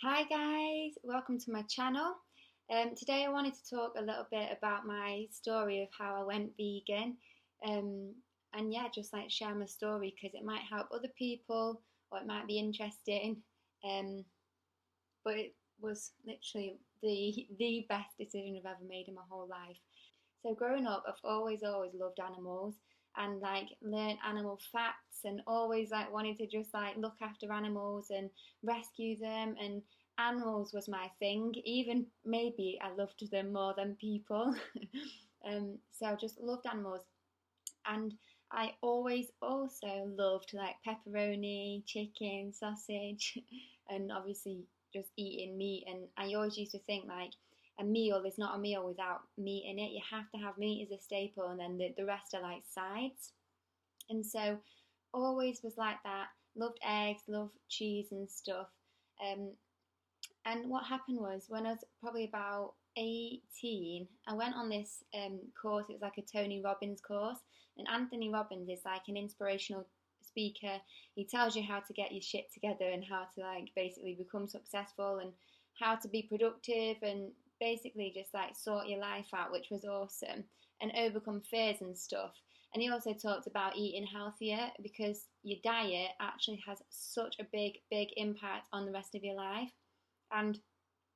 Hi guys, welcome to my channel. Today I wanted to talk a little bit about my story of how I went vegan. Um, and yeah, just like share my story because it might help other people or it might be interesting. Um, but it was literally the best decision I've ever made in my whole life. So growing up, I've always loved animals and like learned animal facts and always like wanted to just like look after animals and rescue them, and animals was my thing. Even maybe I loved them more than people. So I just loved animals, and I always also loved like pepperoni, chicken, sausage, and obviously just eating meat. And I always used to think like a meal is not a meal without meat in it. You have to have meat as a staple, and then the rest are like sides. And so always was like that. Loved eggs, loved cheese and stuff. Um, and what happened was when I was probably about 18, I went on this course. It was like a Tony Robbins course. And Anthony Robbins is like an inspirational speaker. He tells you how to get your shit together and how to like basically become successful and how to be productive and basically just like sort your life out, which was awesome, and overcome fears and stuff. And he also talked about eating healthier because your diet actually has such a big impact on the rest of your life. And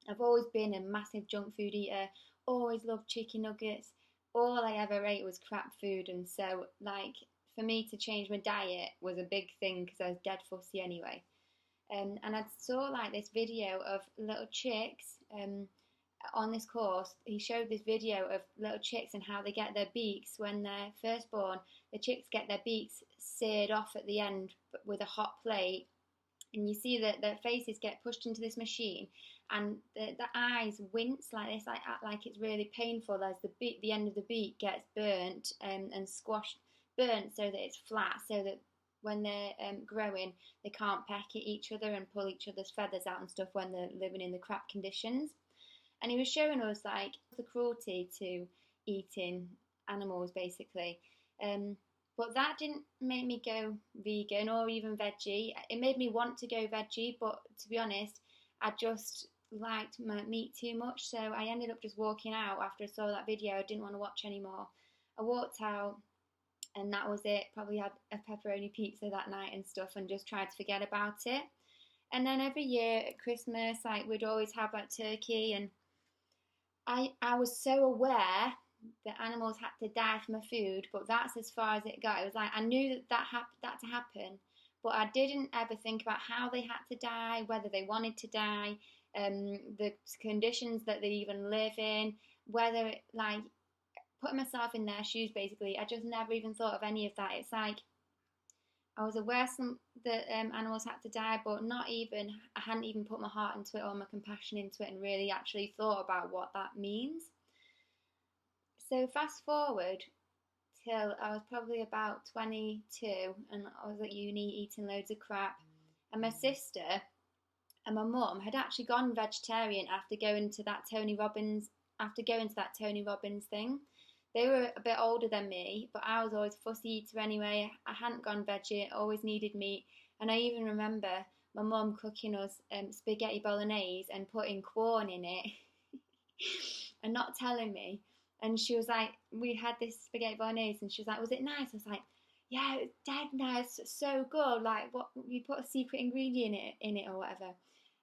I've always been a massive junk food eater, always loved chicken nuggets. All I ever ate was crap food, and so like for me to change my diet was a big thing because I was dead fussy anyway. And I saw like this video of little chicks on this course. He showed this video of little chicks and how they get their beaks when they're first born. The chicks get their beaks seared off at the end with a hot plate, and you see that their faces get pushed into this machine, and the eyes wince like this, like act like it's really painful as the end of the beak gets burnt and squashed, burnt so that it's flat, so that when they're growing, they can't peck at each other and pull each other's feathers out and stuff when they're living in the crap conditions. And he was showing us like the cruelty to eating animals basically. Um, but that didn't make me go vegan or even veggie. It made me want to go veggie, but to be honest, I just liked my meat too much. So I ended up just walking out after I saw that video. I didn't want to watch anymore. I walked out and that was it. Probably had a pepperoni pizza that night and stuff and just tried to forget about it. And then every year at Christmas, like we'd always have like turkey, and I was so aware that animals had to die for my food, but that's as far as it got. It was like I knew that to happen, but I didn't ever think about how they had to die, whether they wanted to die, the conditions that they even live in, whether like putting myself in their shoes. Basically, I just never even thought of any of that. It's like I was aware that animals had to die, but not even I hadn't even put my heart into it or my compassion into it, and really actually thought about what that means. So fast forward till I was probably about 22, and I was at uni eating loads of crap, and my sister and my mum had actually gone vegetarian after going to that Tony Robbins thing. They were a bit older than me, but I was always a fussy eater anyway. I hadn't gone veggie, always needed meat. And I even remember my mum cooking us spaghetti bolognese and putting corn in it and not telling me. And she was like, we had this spaghetti bolognese, and she was like, was it nice? I was like, yeah, it was dead nice, so good. Like, what, you put a secret ingredient in it or whatever.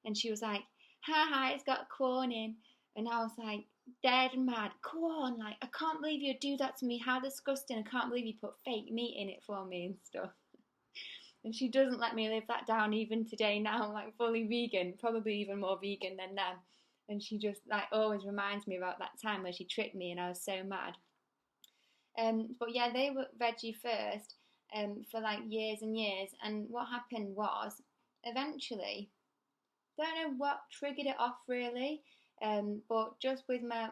And she was like, ha ha, it's got corn in. And I was like, dead mad. Corn, like, I can't believe you'd do that to me. How disgusting. I can't believe you put fake meat in it for me and stuff. And she doesn't let me live that down even today. Now I'm like fully vegan, probably even more vegan than them. And she just like always reminds me about that time where she tricked me and I was so mad. But yeah, they were veggie first for like years and years. And what happened was eventually, don't know what triggered it off really, but just with my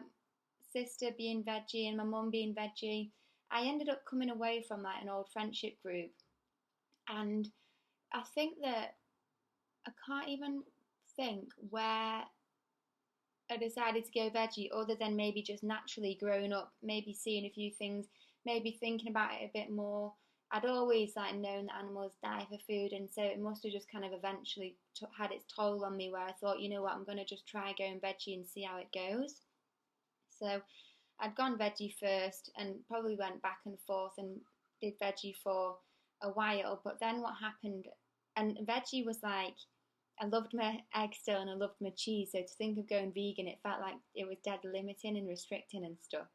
sister being veggie and my mum being veggie, I ended up coming away from like an old friendship group. And I think that I can't even think where I decided to go veggie other than maybe just naturally growing up, maybe seeing a few things, maybe thinking about it a bit more. I'd always like known that animals die for food, and so it must have just kind of eventually had its toll on me, where I thought, you know what, I'm going to just try going veggie and see how it goes. So I'd gone veggie first and probably went back and forth and did veggie for a while. But then what happened, and veggie was like, I loved my egg still and I loved my cheese. So to think of going vegan, it felt like it was dead limiting and restricting and stuff.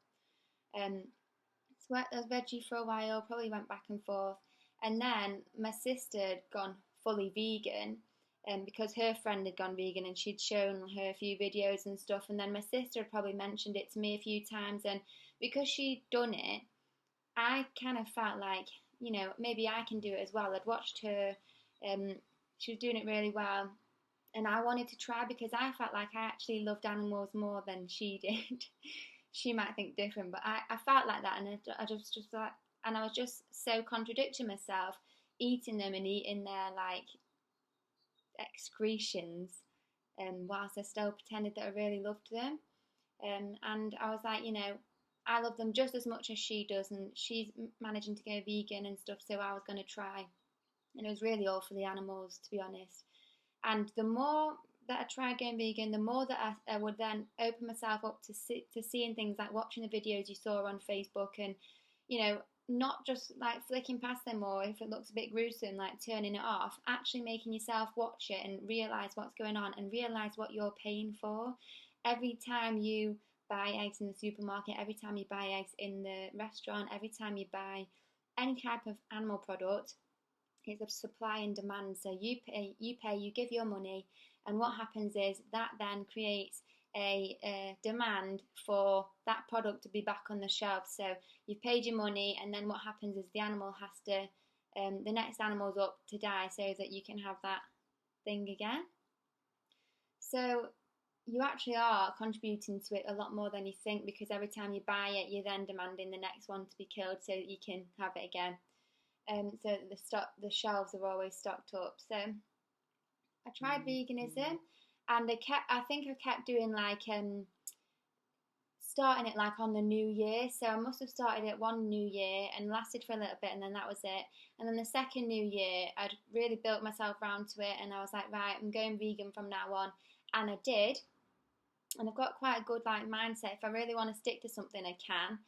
So I was veggie for a while, probably went back and forth. And then my sister had gone fully vegan, because her friend had gone vegan and she'd shown her a few videos and stuff. And then my sister had probably mentioned it to me a few times. And because she'd done it, I kind of felt like, you know, maybe I can do it as well. I'd watched her, she was doing it really well. And I wanted to try because I felt like I actually loved animals more than she did. She might think different, but I felt like that, and I just like, and I was just so contradicting myself, eating them and eating their like excretions, whilst I still pretended that I really loved them. And I was like, you know, I love them just as much as she does, and she's managing to go vegan and stuff, so I was going to try. And it was really all for the animals, to be honest. And the more that I tried going vegan, the more that I would then open myself up to seeing things like watching the videos you saw on Facebook, and, you know, not just like flicking past them, or if it looks a bit gruesome, like turning it off, actually making yourself watch it and realise what's going on and realise what you're paying for. Every time you buy eggs in the supermarket, every time you buy eggs in the restaurant, every time you buy any type of animal product, it's a supply and demand. So you give your money, and what happens is that then creates a demand for that product to be back on the shelf. So you've paid your money, and then what happens is the animal has to, the next animal's up to die so that you can have that thing again. So you actually are contributing to it a lot more than you think, because every time you buy it, you're then demanding the next one to be killed so that you can have it again. So the shelves are always stocked up. So I tried veganism, and I think I kept doing like starting it like on the new year. So I must have started it one new year and lasted for a little bit, and then that was it. And then the second new year, I'd really built myself around to it, and I was like, right, I'm going vegan from now on, and I did. And I've got quite a good like mindset. If I really want to stick to something, I can.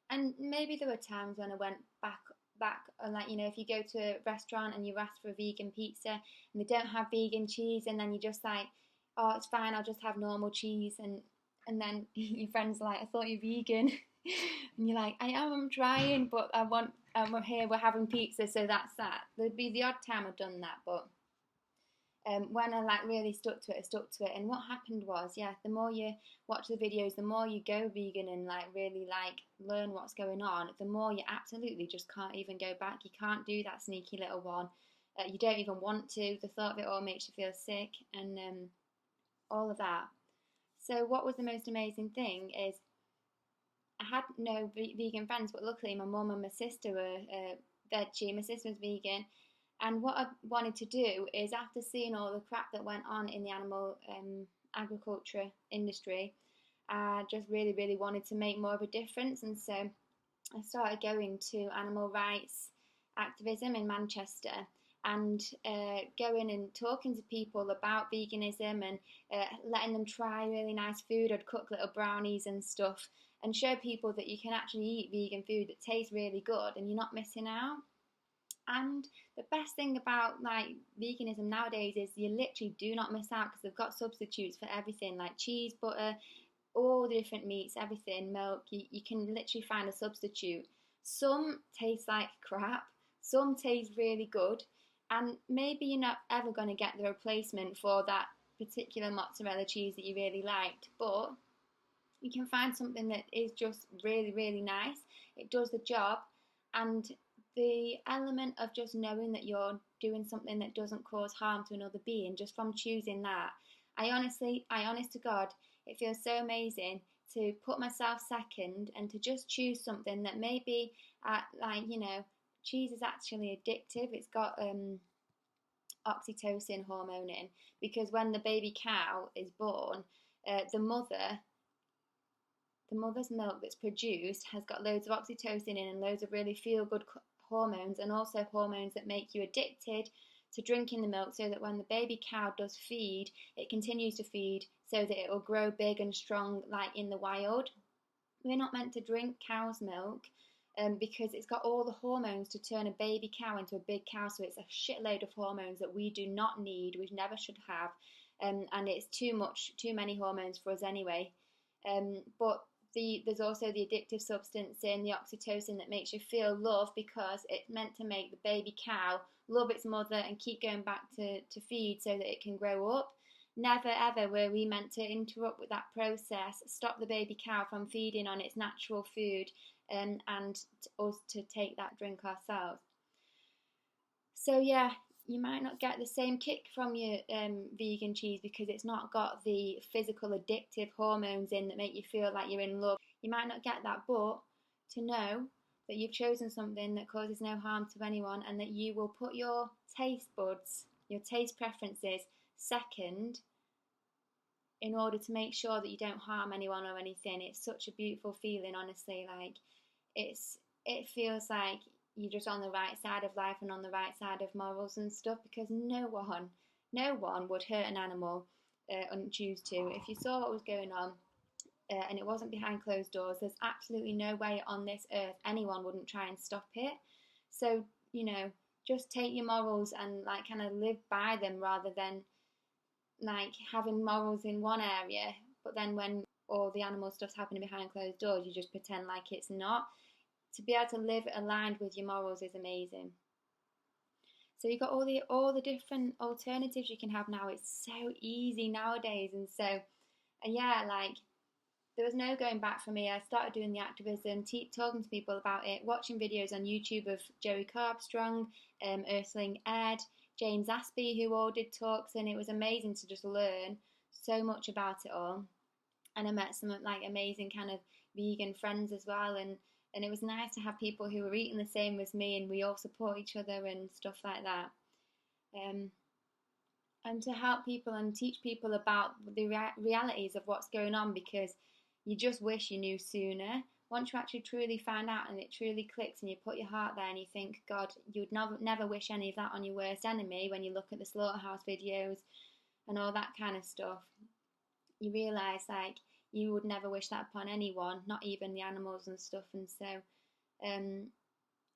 And maybe there were times when I went back, and like, you know, if you go to a restaurant and you ask for a vegan pizza and they don't have vegan cheese, and then you're just like, oh, it's fine, I'll just have normal cheese, and then your friends are like, I thought you're vegan. And you're like, I'm trying, but I'm here, we're having pizza, so that's that. There'd be the odd time I've done that, but when I like really stuck to it, I stuck to it. And what happened was, yeah, the more you watch the videos, the more you go vegan and like really like learn what's going on, the more you absolutely just can't even go back. You can't do that sneaky little one. You don't even want to. The thought of it all makes you feel sick, and all of that. So what was the most amazing thing is I had no vegan friends, but luckily my mum and my sister were veggie. My sister was vegan. And what I wanted to do is, after seeing all the crap that went on in the animal agriculture industry, I just really, really wanted to make more of a difference. And so I started going to animal rights activism in Manchester, and going and talking to people about veganism, and letting them try really nice food. I'd cook little brownies and stuff and show people that you can actually eat vegan food that tastes really good and you're not missing out. And the best thing about like veganism nowadays is you literally do not miss out, because they've got substitutes for everything, like cheese, butter, all the different meats, everything, milk. You can literally find a substitute. Some taste like crap, some taste really good, and maybe you're not ever going to get the replacement for that particular mozzarella cheese that you really liked, but you can find something that is just really, really nice. It does the job, and the element of just knowing that you're doing something that doesn't cause harm to another being, just from choosing that, honest to God, it feels so amazing to put myself second and to just choose something that maybe, like, you know, cheese is actually addictive. It's got oxytocin hormone in, because when the baby cow is born, the mother's milk that's produced has got loads of oxytocin in and loads of really feel good hormones, and also hormones that make you addicted to drinking the milk, so that when the baby cow does feed, it continues to feed so that it will grow big and strong like in the wild. We're not meant to drink cow's milk because it's got all the hormones to turn a baby cow into a big cow. So it's a shitload of hormones that we do not need, we never should have, and it's too many hormones for us anyway. But there's also the addictive substance in the oxytocin that makes you feel love, because it's meant to make the baby cow love its mother and keep going back to feed so that it can grow up. Never ever were we meant to interrupt with that process, stop the baby cow from feeding on its natural food, and us to take that drink ourselves. So yeah, you might not get the same kick from your vegan cheese because it's not got the physical addictive hormones in that make you feel like you're in love. You might not get that, but to know that you've chosen something that causes no harm to anyone, and that you will put your taste buds, your taste preferences second in order to make sure that you don't harm anyone or anything. It's such a beautiful feeling, honestly. Like it feels like you're just on the right side of life and on the right side of morals and stuff, because no one would hurt an animal and choose to. If you saw what was going on and it wasn't behind closed doors, there's absolutely no way on this earth anyone wouldn't try and stop it. So, just take your morals and like kind of live by them, rather than like having morals in one area, but then when all the animal stuff's happening behind closed doors, you just pretend like it's not. To be able to live aligned with your morals is amazing. So you've got all the different alternatives you can have now. It's so easy nowadays, and yeah, like there was no going back for me. I started doing the activism, talking to people about it, watching videos on YouTube of Joey Carbstrong, Earthling Ed, James Aspey, who all did talks, and it was amazing to just learn so much about it all. And I met some like amazing kind of vegan friends as well, and it was nice to have people who were eating the same as me, and we all support each other and stuff like that. And to help people and teach people about the realities of what's going on, because you just wish you knew sooner. Once you actually truly find out and it truly clicks and you put your heart there and you think, God, you'd never wish any of that on your worst enemy. When you look at the slaughterhouse videos and all that kind of stuff, you realise like you would never wish that upon anyone, not even the animals and stuff. And so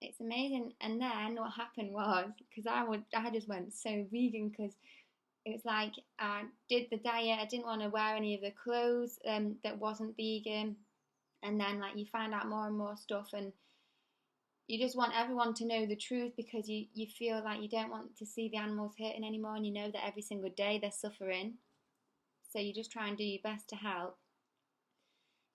it's amazing. And then what happened was, because I just went so vegan, because it was like I did the diet, I didn't want to wear any of the clothes that wasn't vegan, and then like you find out more and more stuff, and you just want everyone to know the truth, because you feel like you don't want to see the animals hurting anymore, and you know that every single day they're suffering, so you just try and do your best to help.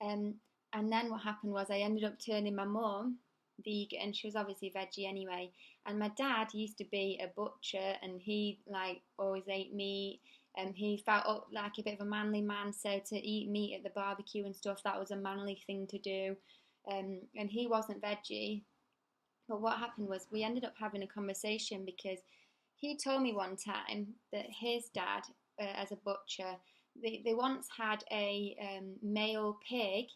And then what happened was I ended up turning my mum vegan. She was obviously veggie anyway, and my dad used to be a butcher, and he like always ate meat, and he felt like a bit of a manly man, so to eat meat at the barbecue and stuff, that was a manly thing to do. And he wasn't veggie. But what happened was we ended up having a conversation, because he told me one time that his dad, as a butcher, they once had a male pig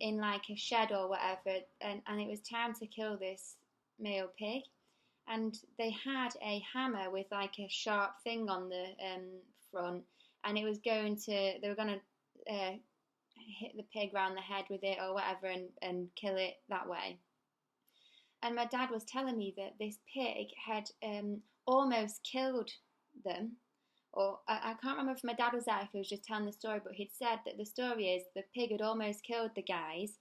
in like a shed or whatever, and it was time to kill this male pig, and they had a hammer with like a sharp thing on the front, and they were going to hit the pig round the head with it or whatever, and kill it that way. And my dad was telling me that this pig had almost killed them, or I can't remember if my dad was there, if he was just telling the story, but he'd said that the story is the pig had almost killed the guys,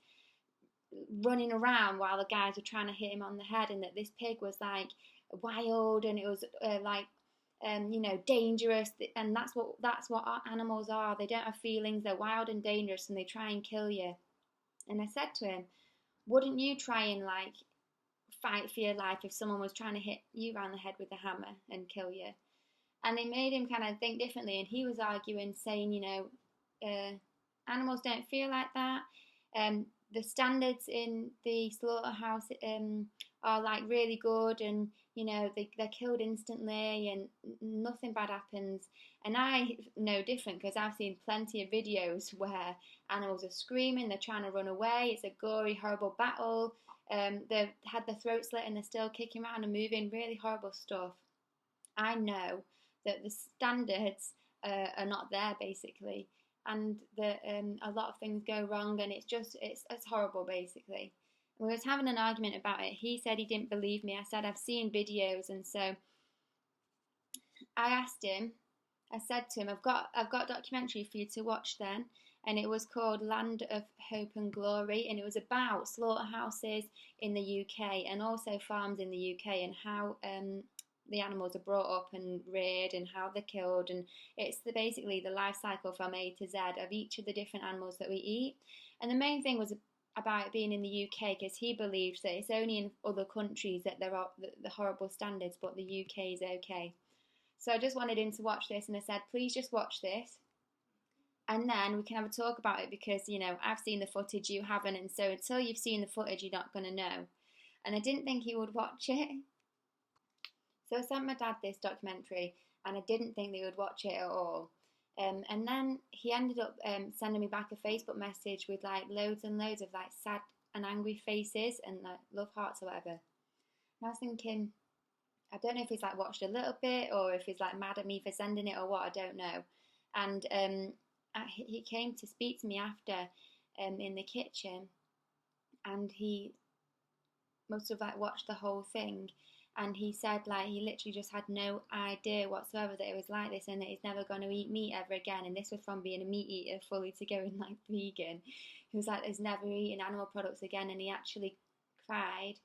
running around while the guys were trying to hit him on the head, and that this pig was like wild, and it was dangerous, and that's what our animals are. They don't have feelings, they're wild and dangerous, and they try and kill you. And I said to him, wouldn't you try and like fight for your life if someone was trying to hit you around the head with a hammer and kill you? And it made him kind of think differently, and he was arguing, saying, animals don't feel like that. The standards in the slaughterhouse are like really good, and they're killed instantly and nothing bad happens. And I know different, because I've seen plenty of videos where animals are screaming, they're trying to run away, it's a gory, horrible battle, They've had their throat slit and they're still kicking around and moving, really horrible stuff. I know that the standards are not there basically, and that a lot of things go wrong, and it's horrible basically. We was having an argument about it. He said he didn't believe me. I said I've seen videos, and so I asked him. I said to him, I've got a documentary for you to watch then, and it was called Land of Hope and Glory, and it was about slaughterhouses in the UK and also farms in the UK, and how the animals are brought up and reared and how they're killed, and it's basically the life cycle from A to Z of each of the different animals that we eat. And the main thing was about it being in the UK, because he believes that it's only in other countries that there are the horrible standards, but the UK is okay. So I just wanted him to watch this, and I said, please just watch this, and then we can have a talk about it, because, you know, I've seen the footage, you haven't, and so until you've seen the footage, you're not going to know. And I didn't think he would watch it. So I sent my dad this documentary, and I didn't think they would watch it at all. And then he ended up sending me back a Facebook message with like loads and loads of like sad and angry faces and like love hearts or whatever. And I was thinking, I don't know if he's like watched a little bit or if he's like mad at me for sending it or what, I don't know. And he came to speak to me after in the kitchen, and he must have like watched the whole thing, and he said like he literally just had no idea whatsoever that it was like this, and that he's never going to eat meat ever again. And this was from being a meat eater fully to going like vegan. He was like, he's never eaten animal products again, and he actually cried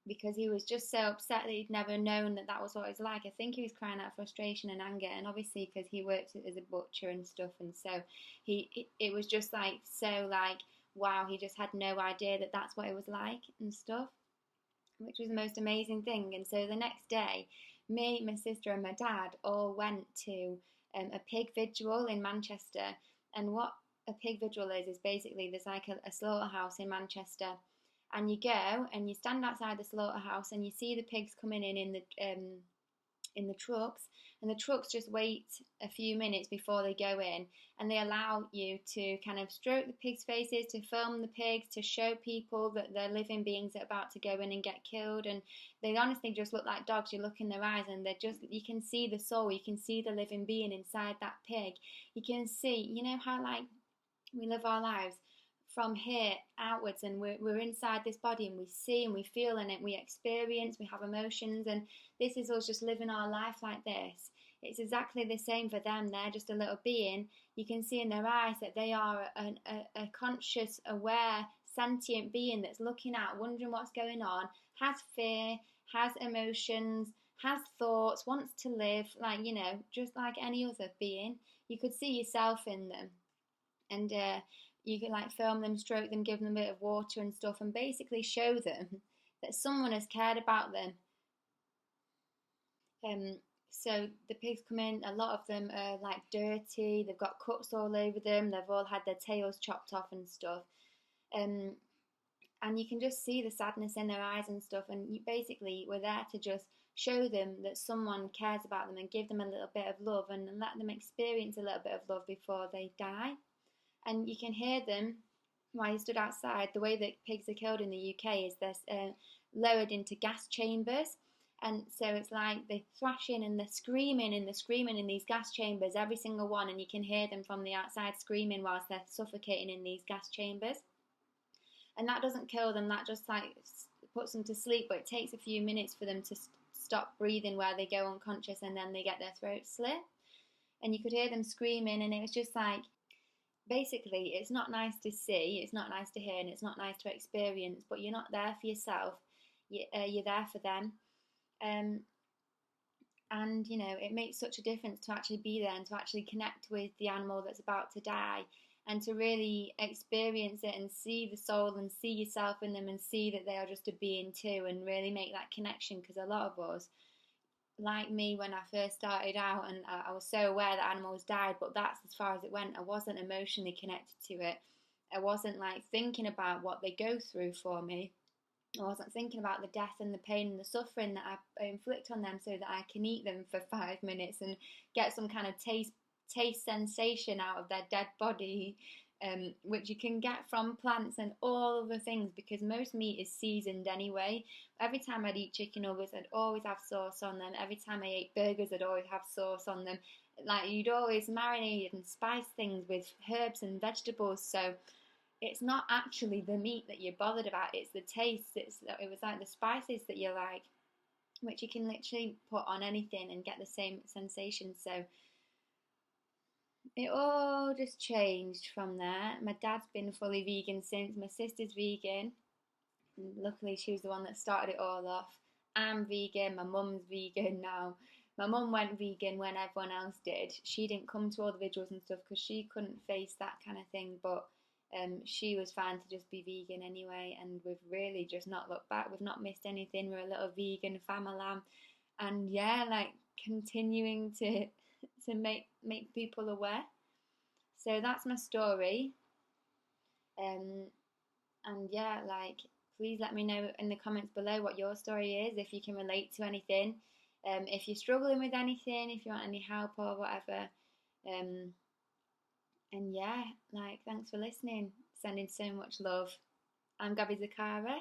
because he was just so upset that he'd never known that that was what it was like. I think he was crying out of frustration and anger, and obviously because he worked as a butcher and stuff, and so it was just like so like wow, he just had no idea that that's what it was like and stuff, which was the most amazing thing. And so the next day, me, my sister, and my dad all went to a pig vigil in Manchester. And what a pig vigil is basically there's like a slaughterhouse in Manchester, and you go and you stand outside the slaughterhouse and you see the pigs coming in the trucks, and the trucks just wait a few minutes before they go in, and they allow you to kind of stroke the pigs' faces, to film the pigs, to show people that they're living beings that are about to go in and get killed. And they honestly just look like dogs. You look in their eyes and they're just, you can see the soul, you can see the living being inside that pig. You can see, you know how like we live our lives from here outwards, and we're inside this body, and we see and we feel in it, we experience, we have emotions, and this is us just living our life like this. It's exactly the same for them. They're just a little being. You can see in their eyes that they are a conscious, aware, sentient being that's looking out, wondering what's going on, has fear, has emotions, has thoughts, wants to live, like, you know, just like any other being. You could see yourself in them, and you can like film them, stroke them, give them a bit of water and stuff, and basically show them that someone has cared about them. So the pigs come in, a lot of them are like dirty, they've got cuts all over them, they've all had their tails chopped off and stuff. And you can just see the sadness in their eyes and stuff, and you basically were there to just show them that someone cares about them and give them a little bit of love and let them experience a little bit of love before they die. And you can hear them while you stood outside. The way that pigs are killed in the UK is they're lowered into gas chambers. And so it's like they're thrashing and they're screaming in these gas chambers, every single one. And you can hear them from the outside screaming whilst they're suffocating in these gas chambers. And that doesn't kill them, that just like puts them to sleep. But it takes a few minutes for them to stop breathing where they go unconscious, and then they get their throats slit. And you could hear them screaming, and it was just like, basically, it's not nice to see, it's not nice to hear, and it's not nice to experience, but you're not there for yourself, you're there for them. And, you know, it makes such a difference to actually be there and to actually connect with the animal that's about to die, and to really experience it and see the soul and see yourself in them and see that they are just a being too, and really make that connection. Because a lot of us, like me when I first started out, and I was so aware that animals died, but that's as far as it went. I wasn't emotionally connected to it. I wasn't like thinking about what they go through for me. I wasn't thinking about the death and the pain and the suffering that I inflict on them so that I can eat them for 5 minutes and get some kind of taste sensation out of their dead body. which you can get from plants and all other things, because most meat is seasoned anyway. Every time I'd eat chicken nuggets, I'd always have sauce on them. Every time I ate burgers, I'd always have sauce on them. Like, you'd always marinate and spice things with herbs and vegetables. So it's not actually the meat that you're bothered about, it's the taste. It was like the spices that you like, which you can literally put on anything and get the same sensation. So it all just changed from there. My dad's been fully vegan since. My sister's vegan. Luckily, she was the one that started it all off. I'm vegan. My mum's vegan now. My mum went vegan when everyone else did. She didn't come to all the vigils and stuff because she couldn't face that kind of thing. But she was fine to just be vegan anyway. And we've really just not looked back. We've not missed anything. We're a little vegan family. And yeah, like, continuing to make people aware. So that's my story. And yeah, like, please let me know in the comments below what your story is, if you can relate to anything, if you're struggling with anything, if you want any help or whatever. And yeah, like, thanks for listening. Sending so much love. I'm Gabby Zakara.